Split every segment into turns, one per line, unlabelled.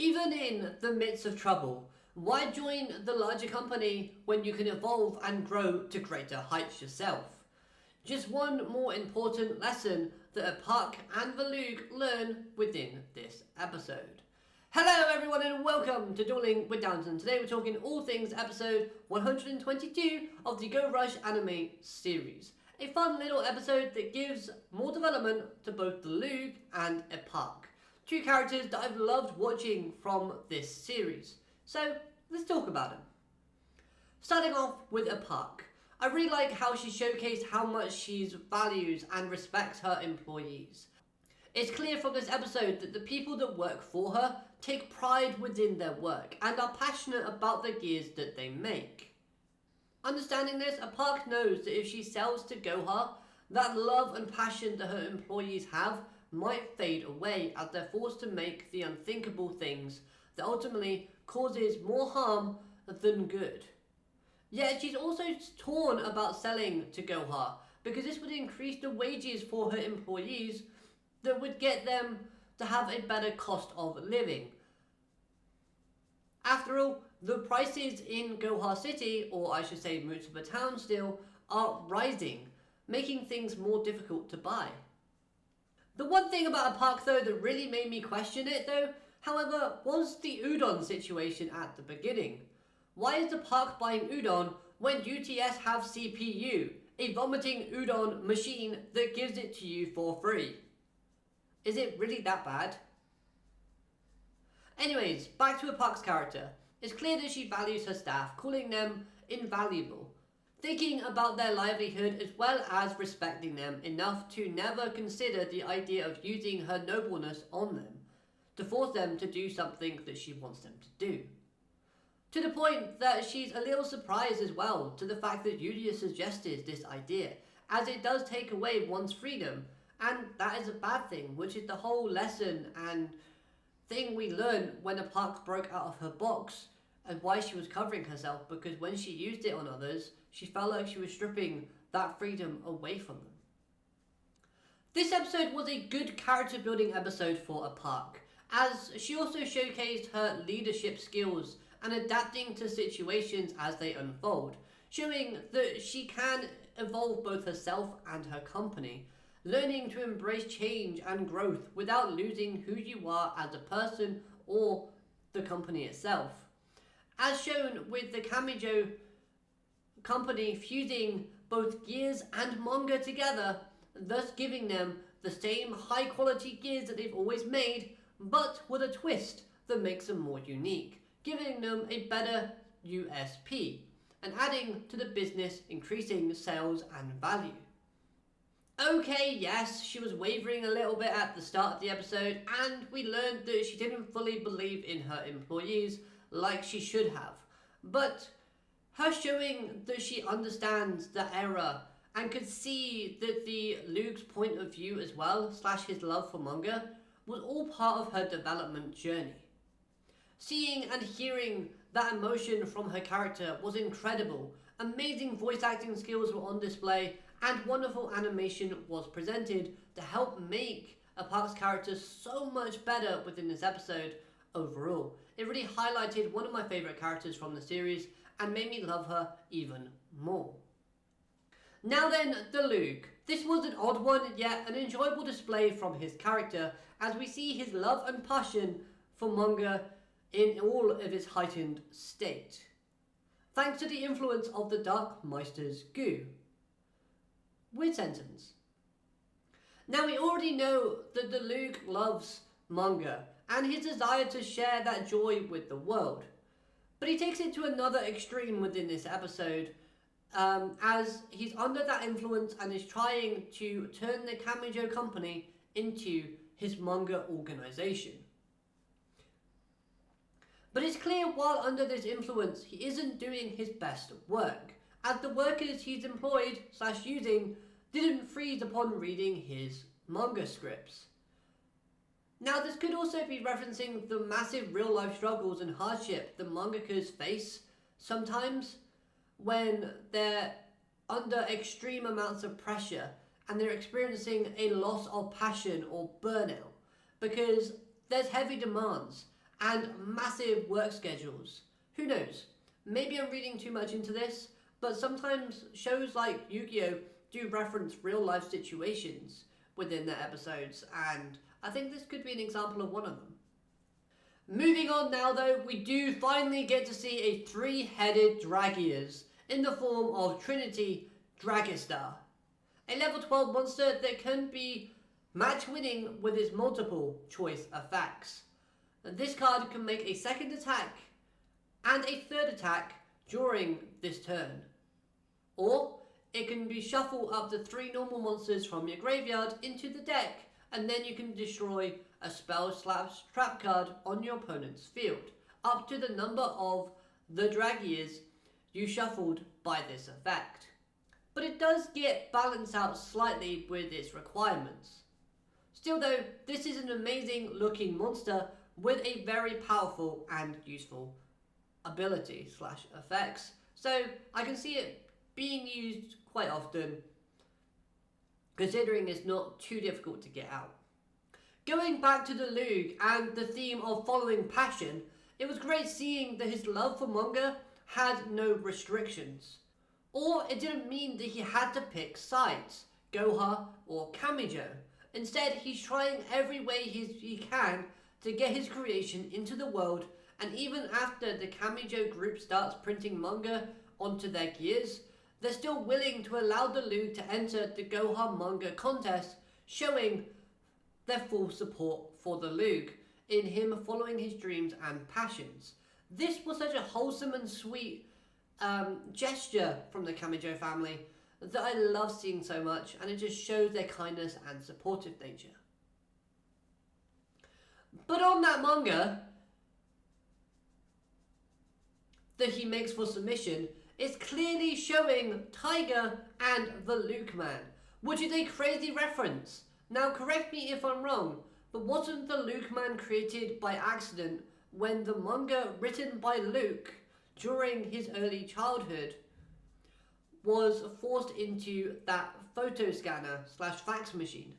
Even in the midst of trouble, why join the larger company when you can evolve and grow to greater heights yourself? Just one more important lesson that a Puck and Valug learn within this episode. Hello everyone and welcome to Dueling with Downton. Today we're talking all things episode 122 of the Go Rush anime series. A fun little episode that gives more development to both the Lug and a Puck. Two characters that I've loved watching from this series. So let's talk about them. Starting off with a Puck. I really like how she showcased how much she values and respects her employees. It's clear from this episode that the people that work for her take pride within their work and are passionate about the gears that they make. Understanding this, a Puck knows that if she sells to Goha, that love and passion that her employees have might fade away as they're forced to make the unthinkable things that ultimately causes more harm than good. Yet she's also torn about selling to Goha because this would increase the wages for her employees that would get them to have a better cost of living. After all, the prices in Goha City, or I should say Mutsuba Town still, are rising, making things more difficult to buy. The one thing about a Puck though that really made me question it though, however, was the udon situation at the beginning. Why is the Puck buying udon when UTS have CPU, a vomiting udon machine that gives it to you for free? Is it really that bad? Anyways, back to a Puck's character. It's clear that she values her staff, calling them invaluable, thinking about their livelihood as well as respecting them enough to never consider the idea of using her nobleness on them, to force them to do something that she wants them to do. To the point that she's a little surprised as well to the fact that Yugioh suggested this idea, as it does take away one's freedom, and that is a bad thing, which is the whole lesson and thing we learned when a Puck broke out of her box and why she was covering herself, because when she used it on others, she felt like she was stripping that freedom away from them. This episode was a good character building episode for a Puck, as she also showcased her leadership skills and adapting to situations as they unfold, showing that she can evolve both herself and her company, learning to embrace change and growth without losing who you are as a person or the company itself. As shown with the Kamijo company fusing both gears and manga together, thus giving them the same high quality gears that they've always made, but with a twist that makes them more unique, giving them a better USP, and adding to the business, increasing sales and value. Okay, yes, she was wavering a little bit at the start of the episode, and we learned that she didn't fully believe in her employees like she should have. But her showing that she understands the era and could see that the Luke's point of view as well, / his love for manga, was all part of her development journey. Seeing and hearing that emotion from her character was incredible. Amazing voice acting skills were on display, and wonderful animation was presented to help make a Puck's character so much better within this episode overall. It really highlighted one of my favourite characters from the series and made me love her even more. Now then, the Lug. This was an odd one, yet an enjoyable display from his character as we see his love and passion for manga in all of its heightened state, thanks to the influence of the Dark Meister's goo. Weird sentence. Now we already know that the Lug loves manga and his desire to share that joy with the world, but he takes it to another extreme within this episode, as he's under that influence and is trying to turn the Kamijo company into his manga organization. But it's clear while under this influence he isn't doing his best work, as the workers he's employed / using didn't freeze upon reading his manga scripts. Now this could also be referencing the massive real life struggles and hardship the mangakas face sometimes when they're under extreme amounts of pressure and they're experiencing a loss of passion or burnout, because there's heavy demands and massive work schedules. Who knows? Maybe I'm reading too much into this, but sometimes shows like Yu-Gi-Oh! Do reference real life situations within their episodes, and I think this could be an example of one of them. Moving on now though, we do finally get to see a three-headed Dragias in the form of Trinity Dragistar, a level 12 monster that can be match winning with its multiple choice effects. And this card can make a second attack and a third attack during this turn. Or it can be shuffle up to 3 normal monsters from your graveyard into the deck, and then you can destroy a spell / trap card on your opponent's field, up to the number of the Dragias you shuffled by this effect. But it does get balanced out slightly with its requirements. Still though, this is an amazing looking monster with a very powerful and useful ability / effects. So I can see it being used quite often, considering it's not too difficult to get out. Going back to the Lug and the theme of following passion, it was great seeing that his love for manga had no restrictions. Or it didn't mean that he had to pick sides, Goha or Kamijo. Instead, he's trying every way he can to get his creation into the world, and even after the Kamijo group starts printing manga onto their gears, they're still willing to allow the Lug to enter the Goha manga contest, showing their full support for the Lug in him following his dreams and passions. This was such a wholesome and sweet gesture from the Kamijo family that I love seeing so much, and it just shows their kindness and supportive nature. But on that manga that he makes for submission, it's clearly showing Tiger and the Luke Man, which is a crazy reference. Now correct me if I'm wrong, but wasn't the Luke Man created by accident when the manga written by Luke during his early childhood was forced into that photo scanner / fax machine?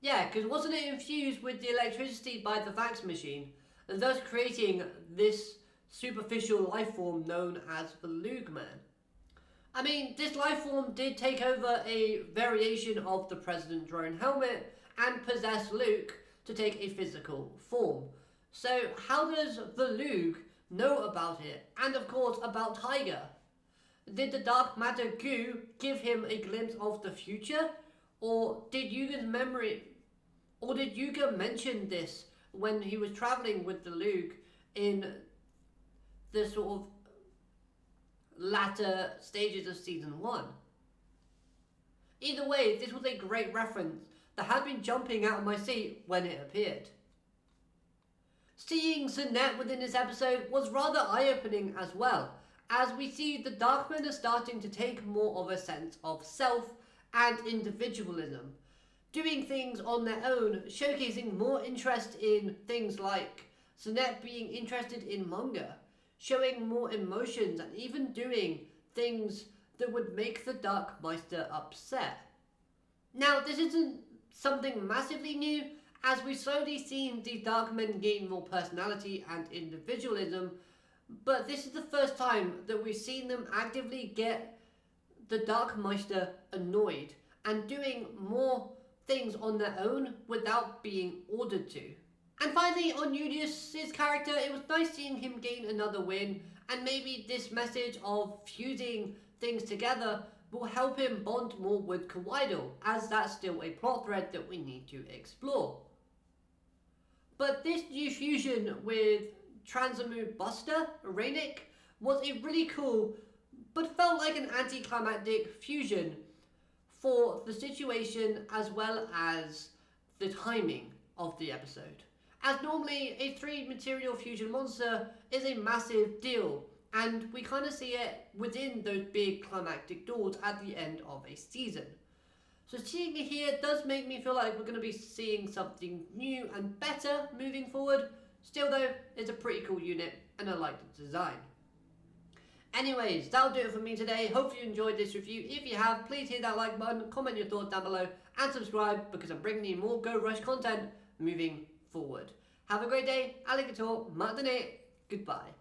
Yeah, because wasn't it infused with the electricity by the fax machine, and thus creating this superficial life form known as the Lug Man? I mean, this life form did take over a variation of the President Drone helmet and possess Luke to take a physical form. So how does the Lug know about it, and of course about Tiger? Did the dark matter goo give him a glimpse of the future, or did Yugioh mention this when he was traveling with the Lug in the sort of latter stages of season 1? Either way, this was a great reference that had been jumping out of my seat when it appeared. Seeing Zenet within this episode was rather eye-opening as well, as we see the Darkmen are starting to take more of a sense of self and individualism, doing things on their own, showcasing more interest in things like Zenet being interested in manga, showing more emotions, and even doing things that would make the Dark Meister upset. Now, this isn't something massively new, as we've slowly seen the Darkmen gain more personality and individualism, but this is the first time that we've seen them actively get the Dark Meister annoyed and doing more things on their own without being ordered to. And finally, on Yugioh's character, it was nice seeing him gain another win, and maybe this message of fusing things together will help him bond more with Kawaii, as that's still a plot thread that we need to explore. But this new fusion with Transamu Buster, Rainic, was a really cool, but felt like an anticlimactic fusion for the situation as well as the timing of the episode. As normally, a 3 material fusion monster is a massive deal, and we kind of see it within those big climactic duels at the end of a season. So seeing it here does make me feel like we're going to be seeing something new and better moving forward. Still though, it's a pretty cool unit and I like the design. Anyways, that'll do it for me today. Hope you enjoyed this review. If you have, please hit that like button, comment your thoughts down below, and subscribe because I'm bringing you more Go Rush content moving forward. Have a great day, alligator, matane, goodbye.